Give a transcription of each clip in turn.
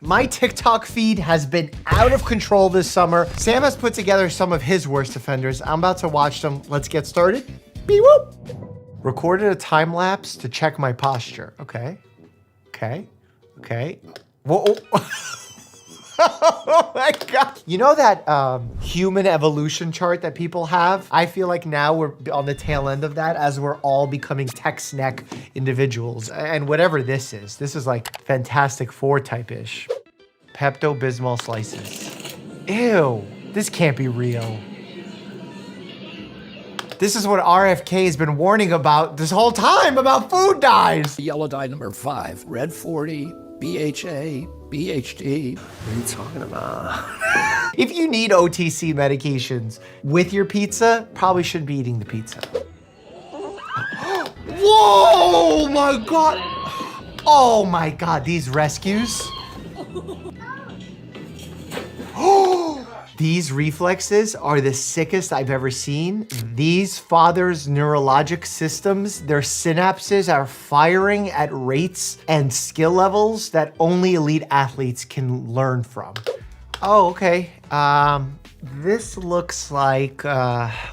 My TikTok feed has been out of control this summer. Sam has put together some of his worst offenders. I'm about to watch them. Let's get started. Beep-whoop. Recorded a time lapse to check my posture. Okay. Whoa. Oh my God. You know that human evolution chart that people have? I feel like now we're on the tail end of that as we're all becoming tech-neck individuals. And whatever this is like Fantastic Four type-ish. Pepto-Bismol slices. Ew, this can't be real. This is what RFK has been warning about this whole time about food dyes. Yellow dye number 5, red 40, BHA, BHD. What are you talking about? If you need OTC medications with your pizza, probably shouldn't be eating the pizza. Whoa, my God. Oh my God, these rescues. These reflexes are the sickest I've ever seen. These fathers' neurologic systems, their synapses are firing at rates and skill levels that only elite athletes can learn from. Oh, okay. This looks like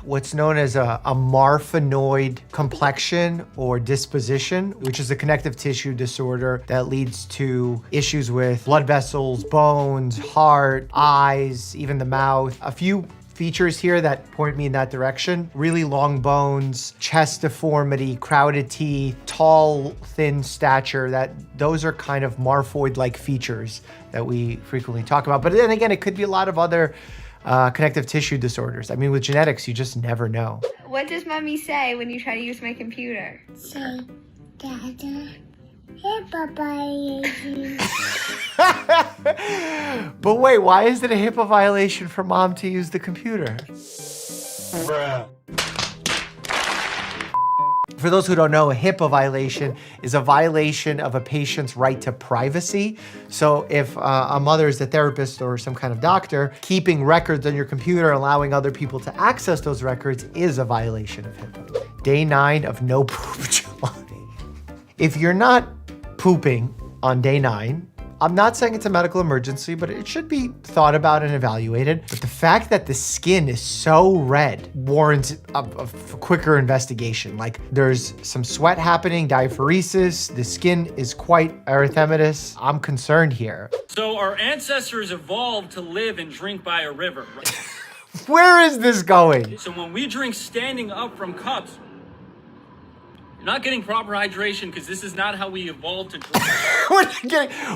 what's known as a marfanoid complexion or disposition, which is a connective tissue disorder that leads to issues with blood vessels, bones, heart, eyes, even the mouth. A few features here that point me in that direction. Really long bones, chest deformity, crowded teeth, tall, thin stature. Those are kind of marfoid-like features that we frequently talk about. But then again, it could be a lot of other connective tissue disorders. I mean, with genetics, you just never know. What does mommy say when you try to use my computer? Say, Dada, HIPAA violation. But wait, why is it a HIPAA violation for mom to use the computer? Bruh. For those who don't know, a HIPAA violation is a violation of a patient's right to privacy. So if a mother is a therapist or some kind of doctor, keeping records on your computer, allowing other people to access those records is a violation of HIPAA. Day 9 of no poop July. If you're not pooping on day 9, I'm not saying it's a medical emergency, but it should be thought about and evaluated. But the fact that the skin is so red warrants a quicker investigation. Like there's some sweat happening, diaphoresis, the skin is quite erythematous. I'm concerned here. So our ancestors evolved to live and drink by a river. Right? Where is this going? So when we drink standing up from cups, you're not getting proper hydration because this is not how we evolved to drink.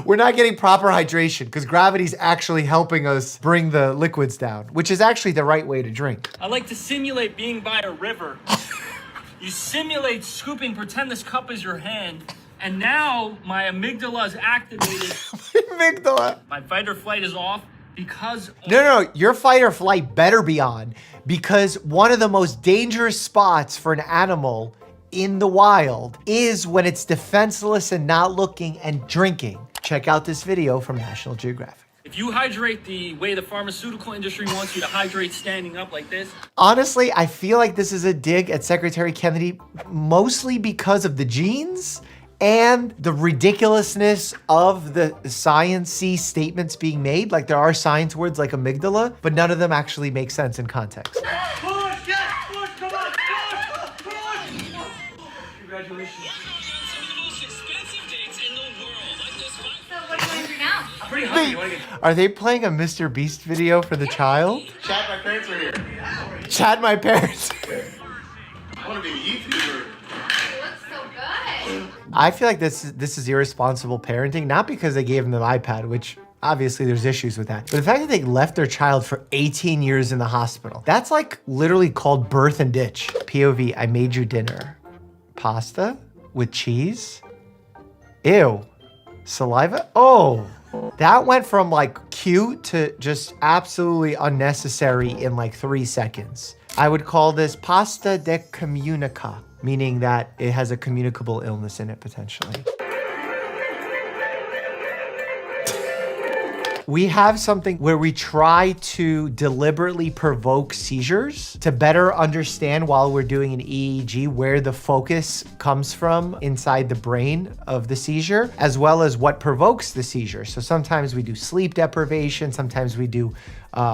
We're not getting proper hydration because gravity's actually helping us bring the liquids down, which is actually the right way to drink. I like to simulate being by a river. You simulate scooping, pretend this cup is your hand, and now my amygdala is activated. Amygdala. My fight or flight is off because of No, your fight or flight better be on because one of the most dangerous spots for an animal in the wild is when it's defenseless and not looking and drinking. Check out this video from National Geographic. If you hydrate the way the pharmaceutical industry wants you to hydrate standing up like this. Honestly, I feel like this is a dig at Secretary Kennedy, mostly because of the genes and the ridiculousness of the science-y statements being made. Like there are science words like amygdala, but none of them actually make sense in context. Congratulations. So what are you going to do now? I'm pretty hungry. You wanna get... Are they playing a Mr. Beast video for the child? Chat, my parents are here. Chat my parents. I want to be a YouTuber. It looks so good. I feel like this is irresponsible parenting, not because they gave them an iPad, which obviously there's issues with that, but the fact that they left their child for 18 years in the hospital, that's like literally called birth and ditch. POV, I made you dinner. Pasta with cheese? Ew. Saliva? Oh, that went from like cute to just absolutely unnecessary in like 3 seconds. I would call this pasta de comunica, meaning that it has a communicable illness in it potentially. We have something where we try to deliberately provoke seizures to better understand while we're doing an EEG where the focus comes from inside the brain of the seizure, as well as what provokes the seizure. So sometimes we do sleep deprivation, sometimes we do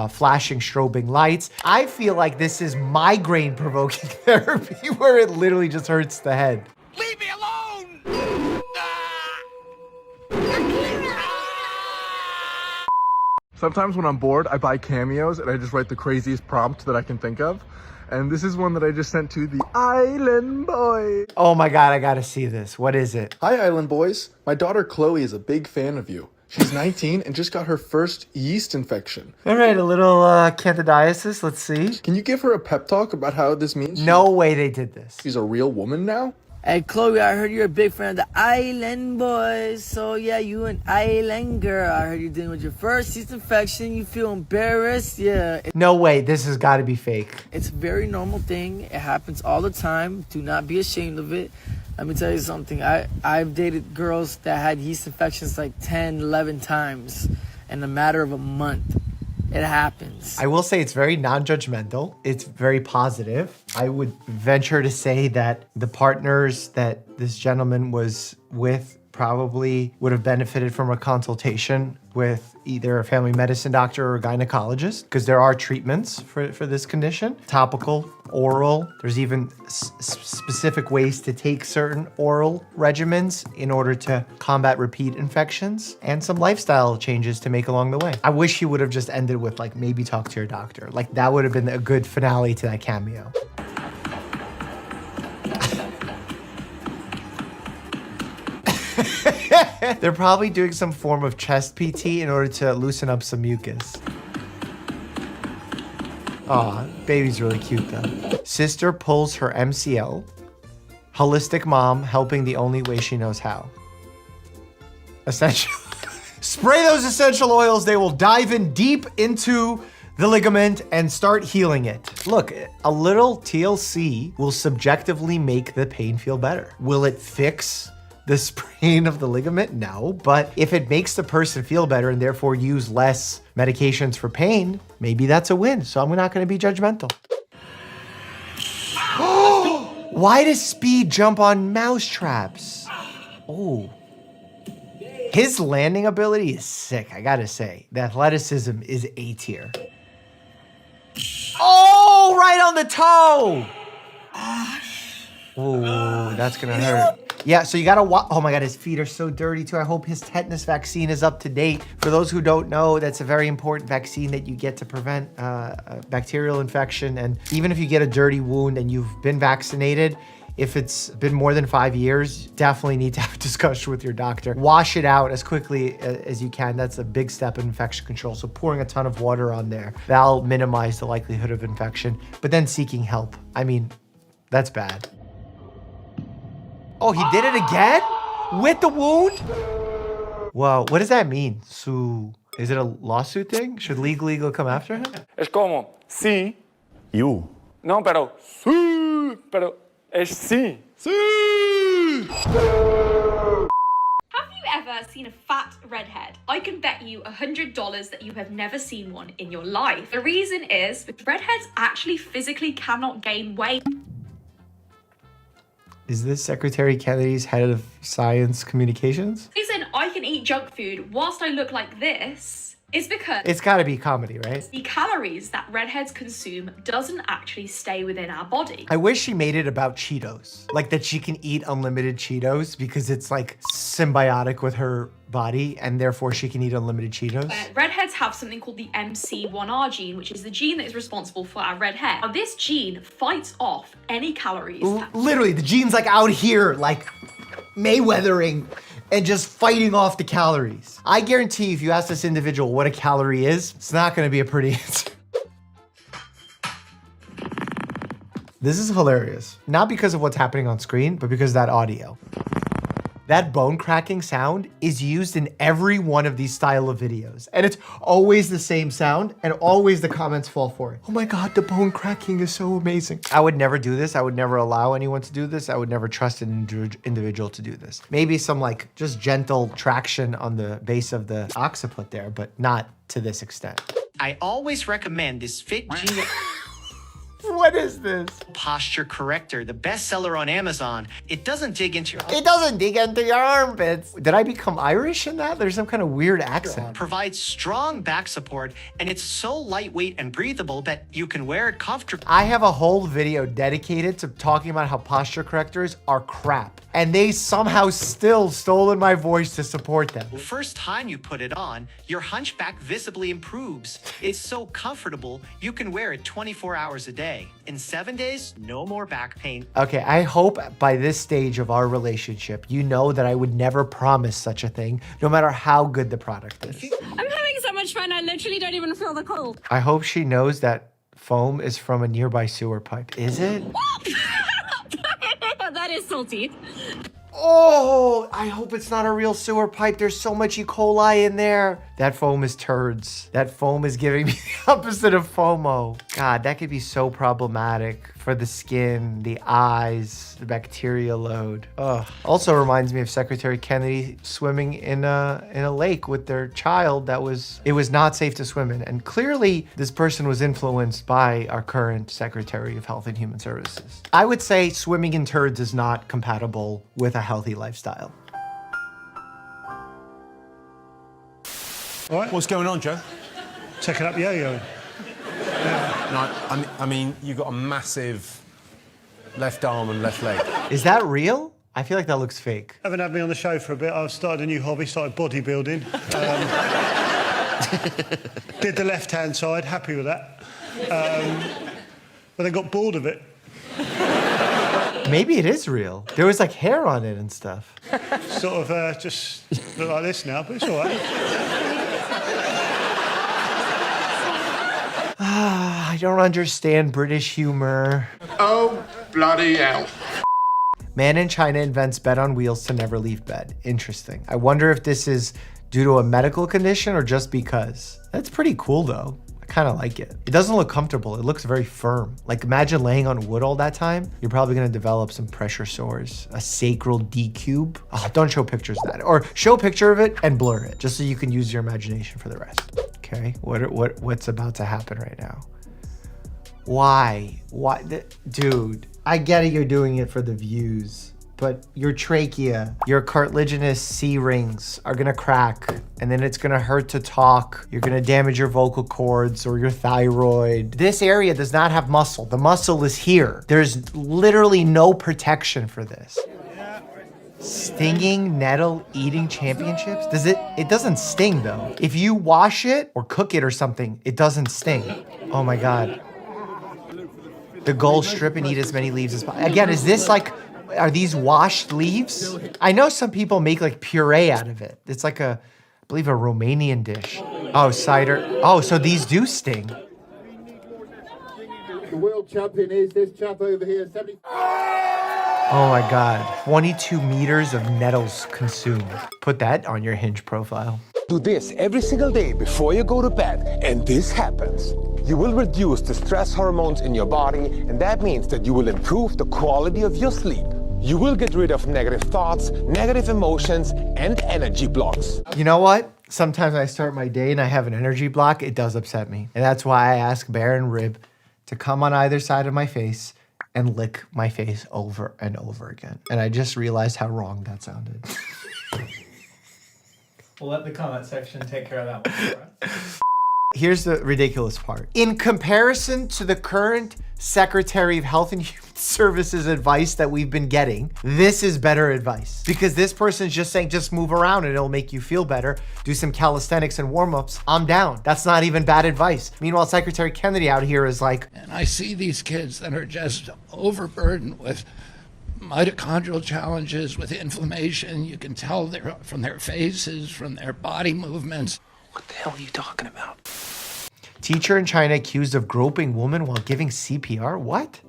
flashing strobing lights. I feel like this is migraine provoking therapy where it literally just hurts the head. Leave me alone! Sometimes when I'm bored, I buy cameos and I just write the craziest prompt that I can think of. And this is one that I just sent to the Island Boy. Oh my God, I gotta see this. What is it? Hi, Island Boys. My daughter Chloe is a big fan of you. She's 19 and just got her first yeast infection. All right, a little candidiasis. Let's see. Can you give her a pep talk about how this means No way they did this. she's a real woman now? Hey, Chloe, I heard you're a big fan of the Island Boys. So, yeah, you an island girl. I heard you're dealing with your first yeast infection. You feel embarrassed. Yeah, No way, this has gotta be fake. it's a very normal thing. It happens all the time. Do not be ashamed of it. Let me tell you something. I've dated girls that had yeast infections like 10, 11 times in a matter of a month. It happens. I will say it's very non-judgmental. It's very positive. I would venture to say that the partners that this gentleman was with probably would have benefited from a consultation with either a family medicine doctor or a gynecologist, because there are treatments for this condition. Topical, oral. There's even specific ways to take certain oral regimens in order to combat repeat infections, and some lifestyle changes to make along the way. I wish he would have just ended with like, maybe talk to your doctor. Like that would have been a good finale to that cameo. They're probably doing some form of chest PT in order to loosen up some mucus. Aw, baby's really cute though. Sister pulls her MCL. Holistic mom helping the only way she knows how. Essential. Spray those essential oils. They will dive in deep into the ligament and start healing it. Look, a little TLC will subjectively make the pain feel better. Will it fix the sprain of the ligament? No, but if it makes the person feel better and therefore use less medications for pain, maybe that's a win. So I'm not gonna be judgmental. Why does Speed jump on mouse traps? Oh. His landing ability is sick, I gotta say. The athleticism is A tier. Oh, right on the toe! Oh, that's gonna hurt. Yeah, so you gotta watch. Oh my God, his feet are so dirty too. I hope his tetanus vaccine is up to date. For those who don't know, that's a very important vaccine that you get to prevent a bacterial infection. And even if you get a dirty wound and you've been vaccinated, if it's been more than 5 years, definitely need to have a discussion with your doctor. Wash it out as quickly as you can. That's a big step in infection control. So pouring a ton of water on there, that'll minimize the likelihood of infection. But then seeking help. I mean, that's bad. Oh, he did it again? With the wound? Whoa, what does that mean? Sue, is it a lawsuit thing? Should Legal Eagle come after him? Es como, sí. You. No, pero, sí. Pero, es sí. Have you ever seen a fat redhead? I can bet you $100 that you have never seen one in your life. The reason is redheads actually physically cannot gain weight. Is this Secretary Kennedy's head of science communications? The reason I can eat junk food whilst I look like this is because It's gotta be comedy, right? the calories that redheads consume doesn't actually stay within our body. I wish she made it about Cheetos. Like that she can eat unlimited Cheetos because it's like symbiotic with her body and therefore she can eat unlimited Cheetos. Redheads have something called the MC1R gene, which is the gene that is responsible for our red hair. Now, this gene fights off any calories. Literally, the gene's like out here, like Mayweathering and just fighting off the calories. I guarantee if you ask this individual what a calorie is, it's not gonna be a pretty answer. This is hilarious. Not because of what's happening on screen, but because of that audio. That bone cracking sound is used in every one of these style of videos. And it's always the same sound and always the comments fall for it. Oh my God, the bone cracking is so amazing. I would never do this. I would never allow anyone to do this. I would never trust an individual to do this. Maybe some like just gentle traction on the base of the occiput there, but not to this extent. I always recommend this Fit Genius What is this? posture corrector, the bestseller on Amazon. It doesn't dig into your It doesn't dig into your armpits. Did I become Irish in that? There's some kind of weird accent. provides strong back support, and it's so lightweight and breathable that you can wear it comfortably. I have a whole video dedicated to talking about how posture correctors are crap. And they somehow still stolen my voice to support them. The first time you put it on, your hunchback visibly improves. It's so comfortable, you can wear it 24 hours a day. In 7 days, no more back pain. Okay, I hope by this stage of our relationship, you know that I would never promise such a thing, no matter how good the product is. I'm having so much fun, I literally don't even feel the cold. I hope she knows that foam is from a nearby sewer pipe. Is it? That is salty. Oh, I hope it's not a real sewer pipe. There's so much E. coli in there. That foam is turds. That foam is giving me the opposite of FOMO. God, that could be so problematic for the skin, the eyes, the bacteria load. Ugh. Also reminds me of Secretary Kennedy swimming in a lake with their child it was not safe to swim in. And clearly this person was influenced by our current Secretary of Health and Human Services. I would say swimming in turds is not compatible with a healthy lifestyle. All right. What's going on, Joe? Checking up yo-yo. No, I mean, you've got a massive left arm and left leg. Is that real? I feel like that looks fake. Haven't had me on the show for a bit. I've started a new hobby, started bodybuilding. Did the left-hand side, happy with that. But I got bored of it. Maybe it is real. There was like hair on it and stuff. Sort of just look like this now, but it's all right. I don't understand British humor. Oh, bloody hell. Man in China invents bed on wheels to never leave bed. Interesting. I wonder if this is due to a medical condition or just because. That's pretty cool though. I kind of like it. It doesn't look comfortable. It looks very firm. Like imagine laying on wood all that time. You're probably gonna develop some pressure sores. A sacral D-cube. Oh, don't show pictures of that. Or show a picture of it and blur it, just so you can use your imagination for the rest. Okay, what's about to happen right now? Why? Dude, I get it, you're doing it for the views, but your trachea, your cartilaginous C rings are gonna crack, and then it's gonna hurt to talk. You're gonna damage your vocal cords or your thyroid. This area does not have muscle. The muscle is here. There's literally no protection for this. Stinging nettle eating championships? It doesn't sting though. If you wash it or cook it or something, it doesn't sting. Oh my God. The goal, strip and eat as many leaves as possible. Again, is this like, are these washed leaves? I know some people make like puree out of it. It's like I believe a Romanian dish. Oh, cider. Oh, so these do sting. The world champion is this chap over here, 70. Oh my God, 22 meters of nettles consumed. Put that on your Hinge profile. Do this every single day before you go to bed, and this happens. You will reduce the stress hormones in your body, and that means that you will improve the quality of your sleep. You will get rid of negative thoughts, negative emotions, and energy blocks. You know what? Sometimes I start my day and I have an energy block. It does upset me. And that's why I ask Bear and Rib to come on either side of my face and lick my face over and over again. And I just realized how wrong that sounded. We'll let the comment section take care of that one for us. Here's the ridiculous part. In comparison to the current Secretary of Health and Human Services advice that we've been getting, this is better advice. Because this person's just saying, just move around and it'll make you feel better. Do some calisthenics and warm-ups. I'm down. That's not even bad advice. Meanwhile, Secretary Kennedy out here is like, And I see these kids that are just overburdened with mitochondrial challenges, with inflammation. You can tell from their faces, from their body movements. What the hell are you talking about? teacher in China accused of groping woman while giving CPR? What?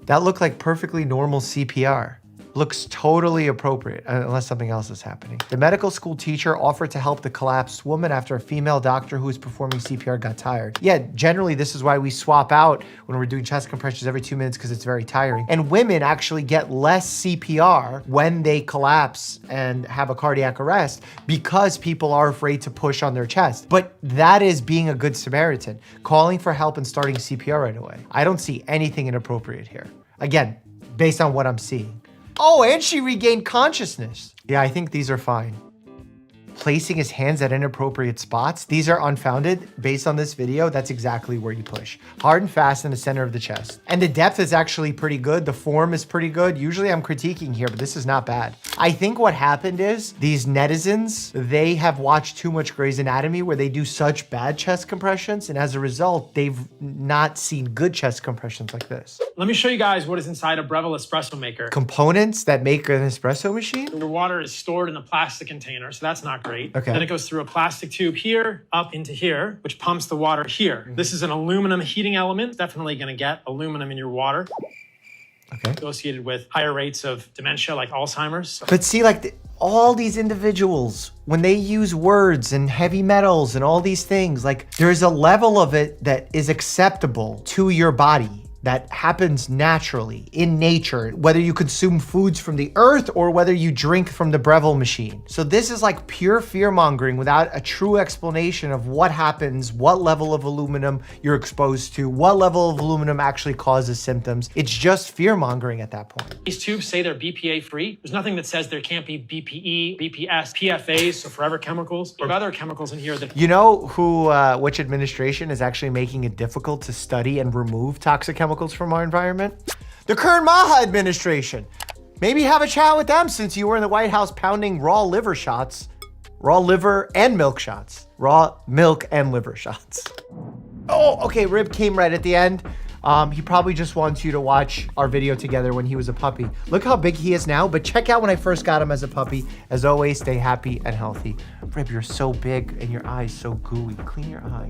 That looked like perfectly normal CPR. Looks totally appropriate, unless something else is happening. The medical school teacher offered to help the collapsed woman after a female doctor who was performing CPR got tired. Yeah, generally this is why we swap out when we're doing chest compressions every 2 minutes, because it's very tiring. And women actually get less CPR when they collapse and have a cardiac arrest because people are afraid to push on their chest. But that is being a good Samaritan, calling for help and starting CPR right away. I don't see anything inappropriate here. Again, based on what I'm seeing. Oh, and she regained consciousness. Yeah, I think these are fine. Placing his hands at inappropriate spots. These are unfounded. Based on this video, that's exactly where you push. Hard and fast in the center of the chest. And the depth is actually pretty good. The form is pretty good. Usually I'm critiquing here, but this is not bad. I think what happened is these netizens, they have watched too much Grey's Anatomy where they do such bad chest compressions. And as a result, they've not seen good chest compressions like this. Let me show you guys what is inside a Breville espresso maker. Components that make an espresso machine? Your water is stored in a plastic container, so that's not great. Okay. Then it goes through a plastic tube here, up into here, which pumps the water here. This is an aluminum heating element. Definitely gonna get aluminum in your water. Okay. Associated with higher rates of dementia like Alzheimer's. But see, like all these individuals, when they use words and heavy metals and all these things, like there's a level of it that is acceptable to your body. That happens naturally in nature, whether you consume foods from the earth or whether you drink from the Breville machine. So this is like pure fear mongering without a true explanation of what happens, what level of aluminum you're exposed to, what level of aluminum actually causes symptoms. It's just fear mongering at that point. These tubes say they're BPA free. There's nothing that says there can't be BPE, BPS, PFAs, so forever chemicals, or other chemicals in here that... You know which administration is actually making it difficult to study and remove toxic chemicals from our environment? The current Maha administration. Maybe have a chat with them since you were in the White House pounding raw liver shots. Raw liver and milk shots. Raw milk and liver shots. Oh, okay, Rib came right at the end. He probably just wants you to watch our video together when he was a puppy. Look how big he is now, but check out when I first got him as a puppy. As always, stay happy and healthy. Rib, you're so big and your eyes so gooey. Clean your eye.